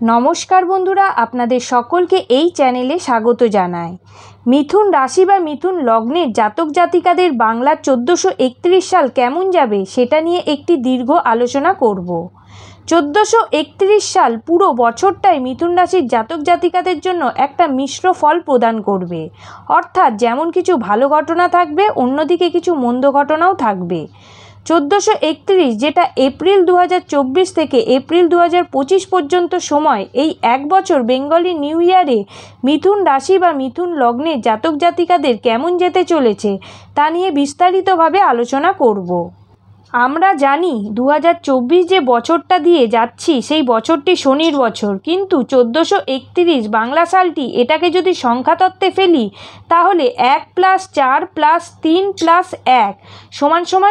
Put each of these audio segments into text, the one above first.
নমস্কার বন্ধুরা, আপনাদের সকলকে এই চ্যানেলে স্বাগত জানাই। মিথুন রাশি বা মিথুন লগ্নের জাতক জাতিকাদের বাংলার 1431 সাল কেমন যাবে সেটা নিয়ে একটি দীর্ঘ আলোচনা করব। 1431 সাল পুরো বছরটাই মিথুন রাশির জাতক জাতিকাদের জন্য একটা মিশ্র ফল প্রদান করবে। অর্থাৎ যেমন কিছু ভালো ঘটনা থাকবে, অন্যদিকে কিছু মন্দ ঘটনাও থাকবে। 1431 যেটা এপ্রিল 2024 থেকে এপ্রিল 2025 পর্যন্ত সময়, এই এক বছর বেঙ্গলি নিউ ইয়ারে মিথুন রাশি বা মিথুন লগ্নে জাতক জাতিকাদের কেমন যেতে চলেছে তা নিয়ে বিস্তারিতভাবে আলোচনা করব। আমরা জানি 2024 যে বছরটা দিয়ে যাচ্ছি সেই বছরটি শনির বছর, কিন্তু 1431 বাংলা সালটি এটাকে যদি সংখ্যাতত্ত্বে ফেলি তাহলে 1 + 4 + 3 + 1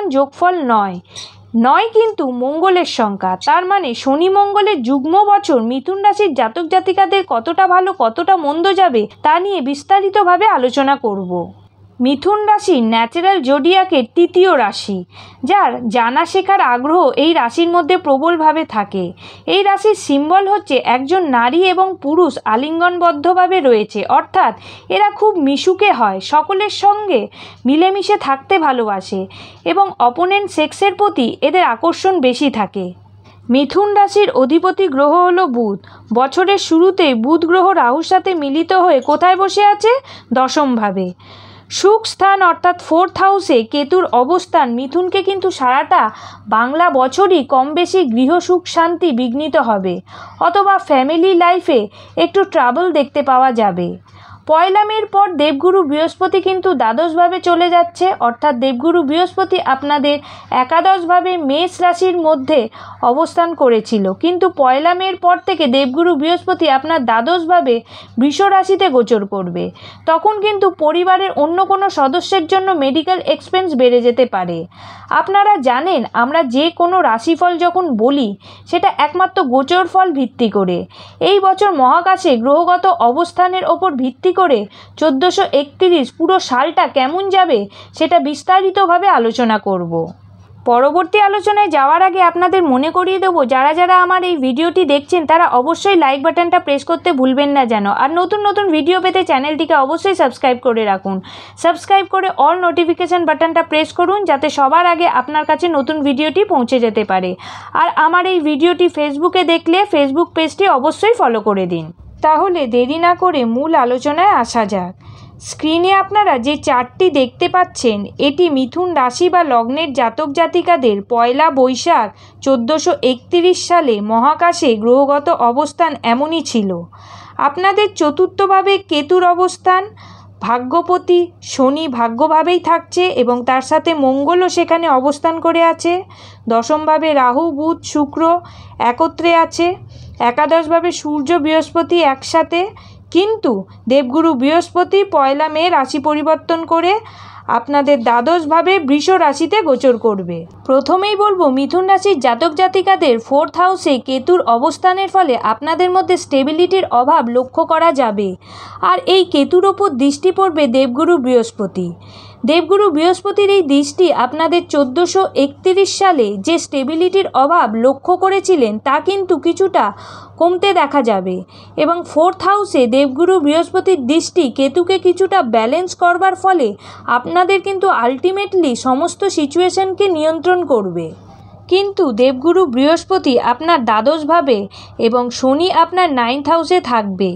= যোগফল 9 কিন্তু মঙ্গলের সংখ্যা। তার মানে শনি মঙ্গলের যুগ্ম বছর মিথুন রাশির জাতক জাতিকাদের কতটা ভালো কতটা মন্দ যাবে তা নিয়ে বিস্তারিতভাবে আলোচনা করব। মিথুন রাশি ন্যাচারাল জোডিয়াকের তৃতীয় রাশি, যার জানা শেখার আগ্রহ এই রাশির মধ্যে প্রবলভাবে থাকে। এই রাশির সিম্বল হচ্ছে একজন নারী এবং পুরুষ আলিঙ্গনবদ্ধভাবে রয়েছে, অর্থাৎ এরা খুব মিশুকে হয়, সকলের সঙ্গে মিলেমিশে থাকতে ভালোবাসে এবং অপোনেন্ট সেক্সের প্রতি এদের আকর্ষণ বেশি থাকে। মিথুন রাশির অধিপতি গ্রহ হলো বুধ। বছরের শুরুতে বুধ গ্রহ রাহুর সাথে মিলিত হয়ে কোথায় বসে আছে? দশমভাবে। সুখ স্থান অর্থাৎ 4th হাউসে কেতুর অবস্থান মিথুনকে কিন্তু সারাটা বাংলা বছরই কম বেশি গৃহ সুখ শান্তি বিঘ্নিত হবে, অথবা ফ্যামিলি লাইফে একটু ট্রাবল দেখতে পাওয়া যাবে। পয়লা মের পর দেবগুরু বৃহস্পতি কিন্তু দ্বাদশভাবে চলে যাচ্ছে, অর্থাৎ দেবগুরু বৃহস্পতি আপনাদের একাদশভাবে মেষ রাশির মধ্যে অবস্থান করেছিল, কিন্তু পয়লা মের পর থেকে দেবগুরু বৃহস্পতি আপনার দ্বাদশভাবে বৃষ রাশিতে গোচর করবে। তখন কিন্তু পরিবারের অন্য কোনো সদস্যের জন্য মেডিকেল এক্সপেন্স বেড়ে যেতে পারে। আপনারা জানেন, আমরা যে কোনো রাশিফল যখন বলি সেটা একমাত্র গোচর ফল ভিত্তি করে। এই বছর মহাকাশে গ্রহগত অবস্থানের ওপর ভিত্তি করে 1431 পুরো সালটা কেমন যাবে সেটা বিস্তারিতভাবে আলোচনা করব। পরবর্তী আলোচনায় যাওয়ার আগে আপনাদের মনে করিয়ে দেবো, যারা যারা আমার এই ভিডিওটি দেখছেন তারা অবশ্যই লাইক বাটনটা প্রেস করতে ভুলবেন না যেন। আর নতুন নতুন ভিডিও পেতে চ্যানেলটিকে অবশ্যই সাবস্ক্রাইব করে রাখুন। সাবস্ক্রাইব করে অল নোটিফিকেশান বাটনটা প্রেস করুন, যাতে সবার আগে আপনার কাছে নতুন ভিডিওটি পৌঁছে যেতে পারে। আর আমার এই ভিডিওটি ফেসবুকে দেখলে ফেসবুক পেজটি অবশ্যই ফলো করে দিন। তাহলে দেরি না করে মূল আলোচনায় আসা যাক। স্ক্রিনে আপনারা যে চার্টটি দেখতে পাচ্ছেন, এটি মিথুন রাশি বা লগ্নের জাতক জাতিকাদের পয়লা বৈশাখ 1431 সালে মহাকাশে গ্রহগত অবস্থান এমনই ছিল। আপনাদের চতুর্থভাবে কেতুর অবস্থান, ভাগ্যপতি শনি ভাগ্যভাবেই থাকছে এবং তার সাথে মঙ্গলও সেখানে অবস্থান করে আছে। দশমভাবে রাহু বুধ শুক্র একত্রে আছে। একাদশভাবে সূর্য বৃহস্পতি একসাথে, কিন্তু দেবগুরু বৃহস্পতি পয়লা মে রাশি পরিবর্তন করে আপনাদের দ্বাদশভাবে বৃষ রাশিতে গোচর করবে। প্রথমেই বলবো, মিথুন রাশির জাতক জাতিকাদের 4th হাউসে কেতুর অবস্থানের ফলে আপনাদের মধ্যে স্টেবিলিটির অভাব লক্ষ্য করা যাবে। আর এই কেতুর ওপর দৃষ্টি পড়বে দেবগুরু বৃহস্পতি। দেবগুরু বৃহস্পতির এই দৃষ্টি আপনাদের 1431 সালে যে স্টেবিলিটির অভাব লক্ষ্য করেছিলেন তা কিন্তু কিছুটা কমতে দেখা যাবে, এবং 4th হাউসে দেবগুরু বৃহস্পতির দৃষ্টি কেতুকে কিছুটা ব্যালেন্স করবার ফলে আপনাদের কিন্তু আলটিমেটলি সমস্ত সিচুয়েশনকে নিয়ন্ত্রণ করবে। কিন্তু দেবগুরু বৃহস্পতি আপনার দ্বাদশভাবে এবং শনি আপনার 9th হাউসে থাকবে,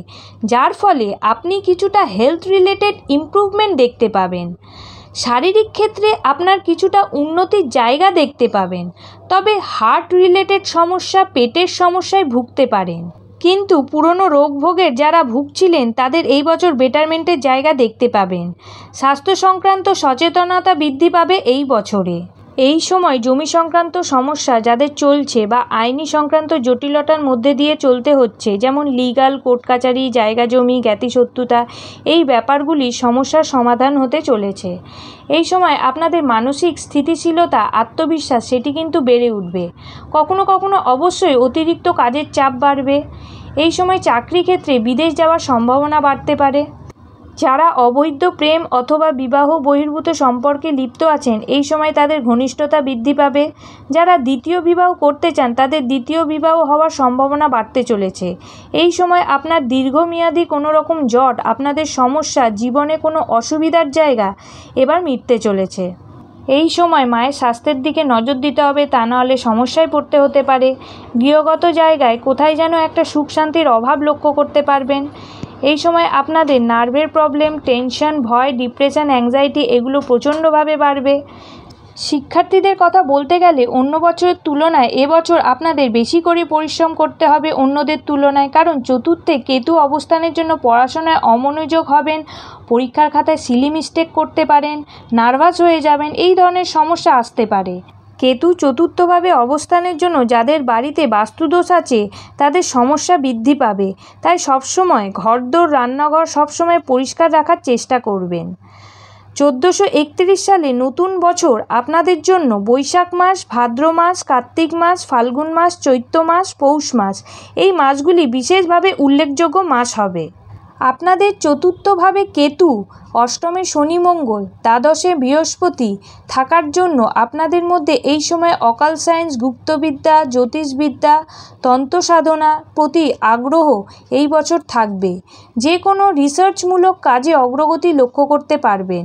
যার ফলে আপনি কিছুটা হেলথ রিলেটেড ইমপ্রুভমেন্ট দেখতে পাবেন। শারীরিক ক্ষেত্রে আপনার কিছুটা উন্নতির জায়গা দেখতে পাবেন, তবে হার্ট রিলেটেড সমস্যা পেটের সমস্যায় ভুগতে পারেন। কিন্তু পুরনো রোগ ভোগের যারা ভুগছিলেন তাদের এই বছর বেটারমেন্টের জায়গা দেখতে পাবেন। স্বাস্থ্য সংক্রান্ত সচেতনতা বৃদ্ধি পাবে এই বছরে। এই সময় জমি সংক্রান্ত সমস্যা যাদের চলছে বা আইনি সংক্রান্ত জটিলতার মধ্যে দিয়ে চলতে হচ্ছে, যেমন লিগাল কোর্ট কাচারি, জায়গা জমি, জ্ঞাতিশত্রুতা, এই ব্যাপারগুলি সমস্যার সমাধান হতে চলেছে। এই সময় আপনাদের মানসিক স্থিতিশীলতা আত্মবিশ্বাস সেটি কিন্তু বেড়ে উঠবে। কখনো কখনো অবশ্যই অতিরিক্ত কাজের চাপ বাড়বে। এই সময় চাকরি ক্ষেত্রে বিদেশ যাওয়ার সম্ভাবনা বাড়তে পারে। যারা অবৈধ প্রেম অথবা বিবাহ বহির্ভূত সম্পর্কে লিপ্ত আছেন এই সময় তাদের ঘনিষ্ঠতা বৃদ্ধি পাবে। যারা দ্বিতীয় বিবাহ করতে চান তাদের দ্বিতীয় বিবাহ হওয়ার সম্ভাবনা বাড়তে চলেছে। এই সময় আপনার দীর্ঘমেয়াদী কোনো রকম জট, আপনাদের সমস্যা, জীবনে কোনো অসুবিধার জায়গা এবার মিটতে চলেছে। এই সময় মায়ের স্বাস্থ্যের দিকে নজর দিতে হবে, তা নাহলে সমস্যায় পড়তে হতে পারে। গৃহগত জায়গায় কোথায় যেন একটা সুখ শান্তির অভাব লক্ষ্য করতে পারবেন। এই সময় আপনাদের নার্ভের প্রবলেম, টেনশন, ভয়, ডিপ্রেশন, অ্যাংজাইটি এগুলো প্রচণ্ডভাবে বাড়বে। শিক্ষার্থীদের কথা বলতে গেলে অন্য বছরের তুলনায় এবছর আপনাদের বেশি করে পরিশ্রম করতে হবে অন্যদের তুলনায়, কারণ চতুর্থে কেতু অবস্থানের জন্য পড়াশোনায় অমনোযোগ হবেন, পরীক্ষার খাতায় সিলি মিস্টেক করতে পারেন, নার্ভাস হয়ে যাবেন, এই ধরনের সমস্যা আসতে পারে। কেতু চতুর্থভাবে অবস্থানের জন্য যাদের বাড়িতে বাস্তুদোষ আছে তাদের সমস্যা বৃদ্ধি পাবে। তাই সবসময় ঘরদোর, রান্নাঘর সবসময় পরিষ্কার রাখার চেষ্টা করবেন। 1431 সালে নতুন বছর আপনাদের জন্য বৈশাখ মাস, ভাদ্র মাস, কার্তিক মাস, ফাল্গুন মাস, চৈত্র মাস, পৌষ মাস এই মাসগুলি বিশেষভাবে উল্লেখযোগ্য মাস হবে। আপনাদের চতুর্থভাবে কেতু, অষ্টমে শনি মঙ্গল, দ্বাদশে বৃহস্পতি থাকার জন্য আপনাদের মধ্যে এই সময় অকাল সায়েন্স, গুপ্তবিদ্যা, জ্যোতিষবিদ্যা, তন্ত্র সাধনা প্রতি আগ্রহ এই বছর থাকবে। যে কোনো রিসার্চমূলক কাজে অগ্রগতি লক্ষ্য করতে পারবেন।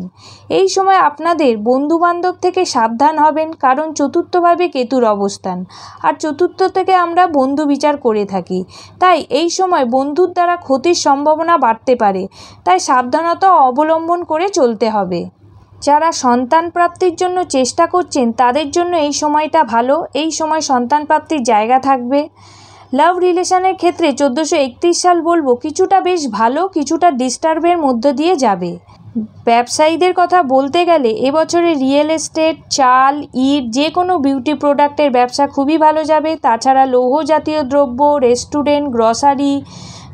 এই সময় আপনাদের বন্ধুবান্ধব থেকে সাবধান হবেন, কারণ চতুর্থভাবে কেতুর অবস্থান, আর চতুর্থ থেকে আমরা বন্ধু বিচার করে থাকি। তাই এই সময় বন্ধুর দ্বারা ক্ষতির সম্ভাবনা বাড়তে পারে, তাই সাবধানতা অবলম্বন করে চলতে হবে। যারা সন্তান প্রাপ্তির জন্য চেষ্টা করছেন তাদের জন্য এই সময়টা ভালো। এই সময় সন্তান প্রাপ্তির জায়গা থাকবে। লাভ রিলেশনের ক্ষেত্রে 1431 সাল বলবো কিছুটা বেশ ভালো, কিছুটা ডিস্টার্বের মধ্য দিয়ে যাবে। ব্যবসায়ীদের কথা বলতে গেলে এবছরে রিয়েল এস্টেট, চাল, ইট, যে কোনো বিউটি প্রোডাক্টের ব্যবসা খুবই ভালো যাবে। তাছাড়া লৌহ জাতীয় দ্রব্য, রেস্টুরেন্ট, গ্রসারি,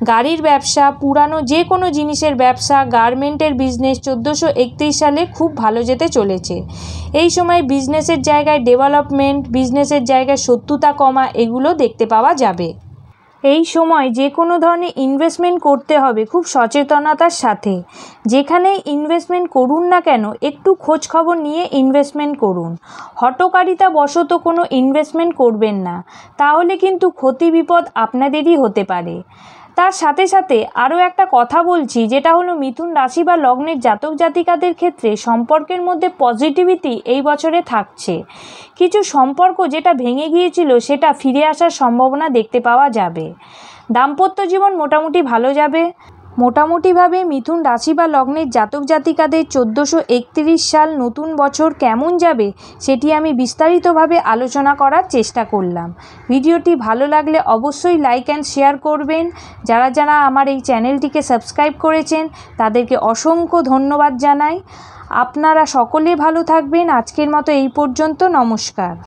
গাড়ির ব্যবসা, পুরানো যে কোনো জিনিসের ব্যবসা, গার্মেন্টের বিজনেস 1431 সালে খুব ভালো যেতে চলেছে। এই সময় বিজনেসের জায়গায় ডেভেলপমেন্ট, বিজনেসের জায়গায় শত্রুতা কমা এগুলো দেখতে পাওয়া যাবে। এই সময় যে কোনো ধরনের ইনভেস্টমেন্ট করতে হবে খুব সচেতনতার সাথে। যেখানেই ইনভেস্টমেন্ট করুন না কেন একটু খোঁজ খবর নিয়ে ইনভেস্টমেন্ট করুন। হঠকারিতা বশত কোনো ইনভেস্টমেন্ট করবেন না, তাহলে কিন্তু ক্ষতি বিপদ আপনাদেরই হতে পারে। তার সাথে সাথে আরও একটা কথা বলছি, যেটা হলো মিথুন রাশি বা লগ্নের জাতক জাতিকাদের ক্ষেত্রে সম্পর্কের মধ্যে পজিটিভিটি এই বছরে থাকছে। কিছু সম্পর্ক যেটা ভেঙে গিয়েছিল সেটা ফিরে আসার সম্ভাবনা দেখতে পাওয়া যাবে। দাম্পত্য জীবন মোটামুটি ভালো যাবে। মোটামুটিভাবে মিথুন রাশি বা লগ্নের জাতক জাতিকাদের 1431 সাল নতুন বছর কেমন যাবে সেটি আমি বিস্তারিতভাবে আলোচনা করার চেষ্টা করলাম। ভিডিওটি ভালো লাগলে অবশ্যই লাইক অ্যান্ড শেয়ার করবেন। যারা যারা আমার এই চ্যানেলটিকে সাবস্ক্রাইব করেছেন তাদেরকে অসংখ্য ধন্যবাদ জানাই। আপনারা সকলে ভালো থাকবেন। আজকের মতো এই পর্যন্ত। নমস্কার।